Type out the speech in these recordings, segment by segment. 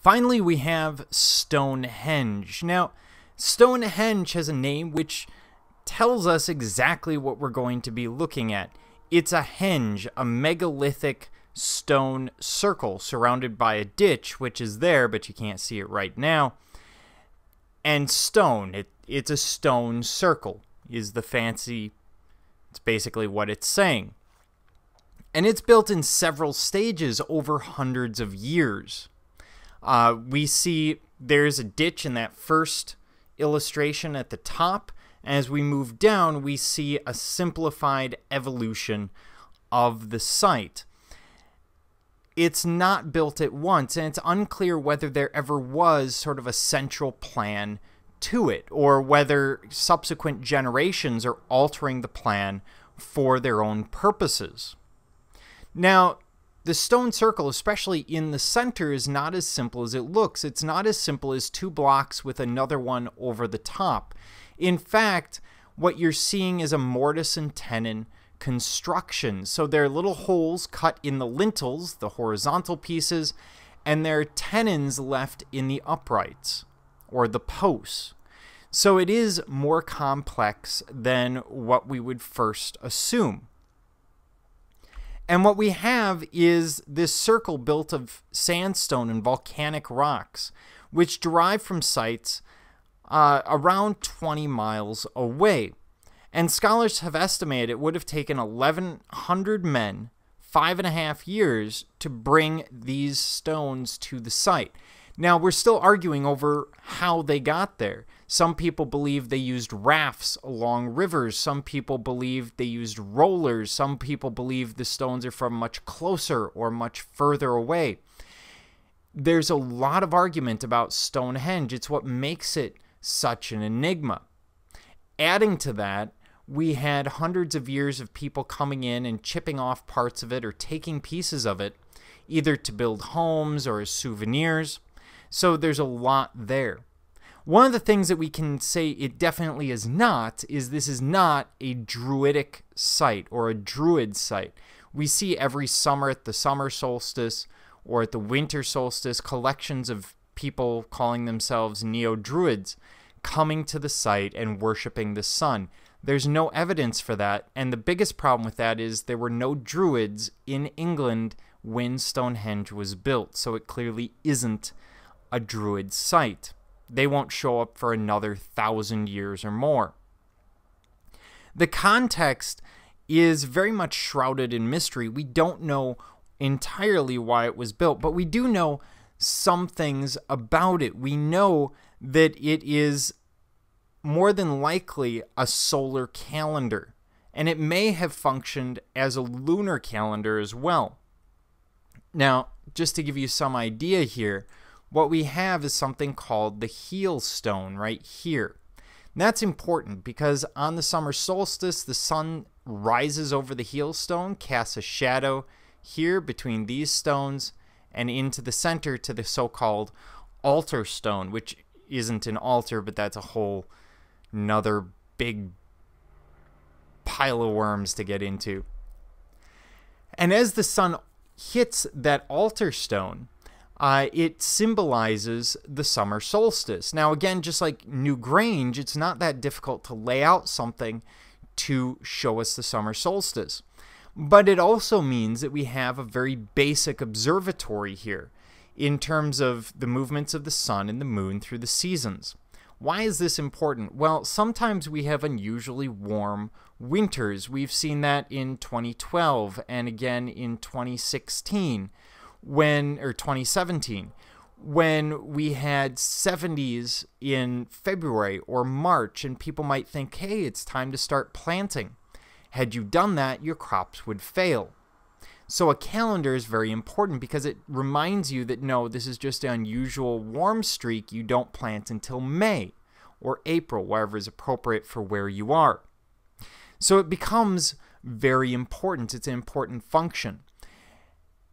Finally, we have Stonehenge. Now, Stonehenge has a name which tells us exactly what we're going to be looking at. It's a henge, a megalithic stone circle surrounded by a ditch, which is there, but you can't see it right now. And stone. It's a stone circle, is the fancy, it's basically what it's saying. And it's built in several stages over hundreds of years. We see there's a ditch in that first illustration at the top. As we move down, we see a simplified evolution of the site. It's not built at once, and it's unclear whether there ever was sort of a central plan to it, or whether subsequent generations are altering the plan for their own purposes. Now, the stone circle, especially in the center, is not as simple as it looks. It's not as simple as two blocks with another one over the top. In fact, what you're seeing is a mortise and tenon construction. So there are little holes cut in the lintels, the horizontal pieces, and there are tenons left in the uprights, or the posts. So it is more complex than what we would first assume. And what we have is this circle built of sandstone and volcanic rocks, which derive from sites around 20 miles away. And scholars have estimated it would have taken 1,100 men 5.5 years to bring these stones to the site. Now, we're still arguing over how they got there. Some people believe they used rafts along rivers. Some people believe they used rollers. Some people believe the stones are from much closer or much further away. There's a lot of argument about Stonehenge. It's what makes it such an enigma. Adding to that, we had hundreds of years of people coming in and chipping off parts of it or taking pieces of it, either to build homes or as souvenirs. So there's a lot there. One of the things that we can say it definitely is not is this is not a druidic site or a druid site. We see every summer at the summer solstice or at the winter solstice collections of people calling themselves neo-druids coming to the site and worshiping the sun. There's no evidence for that, and the biggest problem with that is there were no druids in England when Stonehenge was built, so it clearly isn't a druid site. They won't show up for another 1,000 years or more. The context is very much shrouded in mystery. We don't know entirely why it was built, but we do know some things about it. We know that it is more than likely a solar calendar, and it may have functioned as a lunar calendar as well. Now, just to give you some idea here, what we have is something called the heel stone right here. And that's important because on the summer solstice, the sun rises over the heel stone, casts a shadow here between these stones and into the center to the so-called altar stone, which isn't an altar, but that's a whole another big pile of worms to get into. And as the sun hits that altar stone, it symbolizes the summer solstice. Now, again, just like New Grange, it's not that difficult to lay out something to show us the summer solstice. But it also means that we have a very basic observatory here in terms of the movements of the sun and the moon through the seasons. Why is this important? Well, sometimes we have unusually warm winters. We've seen that in 2012 and again in 2016. Or 2017, when we had 70s in February or March, and people might think, hey, it's time to start planting. Had you done that, your crops would fail. So a calendar is very important because it reminds you that, no, this is just an unusual warm streak. You don't plant until May or April, wherever is appropriate for where you are. So it becomes very important. It's an important function.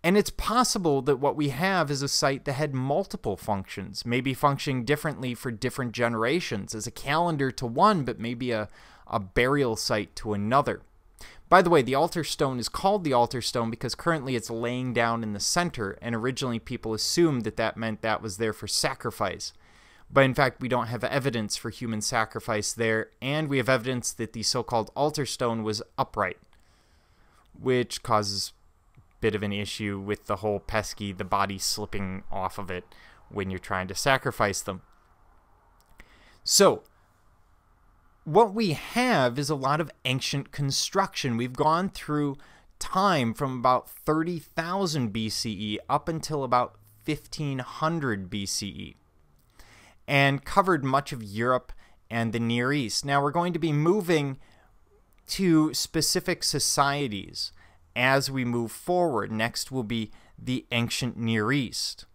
And it's possible that what we have is a site that had multiple functions, maybe functioning differently for different generations, as a calendar to one, but maybe a burial site to another. By the way, the altar stone is called the altar stone because currently it's laying down in the center, and originally people assumed that that meant that was there for sacrifice. But in fact, we don't have evidence for human sacrifice there, and we have evidence that the so-called altar stone was upright, which causes a bit of an issue with the whole pesky, the body slipping off of it when you're trying to sacrifice them. So, what we have is a lot of ancient construction. We've gone through time from about 30,000 BCE up until about 1500 BCE and covered much of Europe and the Near East. Now we're going to be moving to specific societies as we move forward. Next will be the ancient Near East.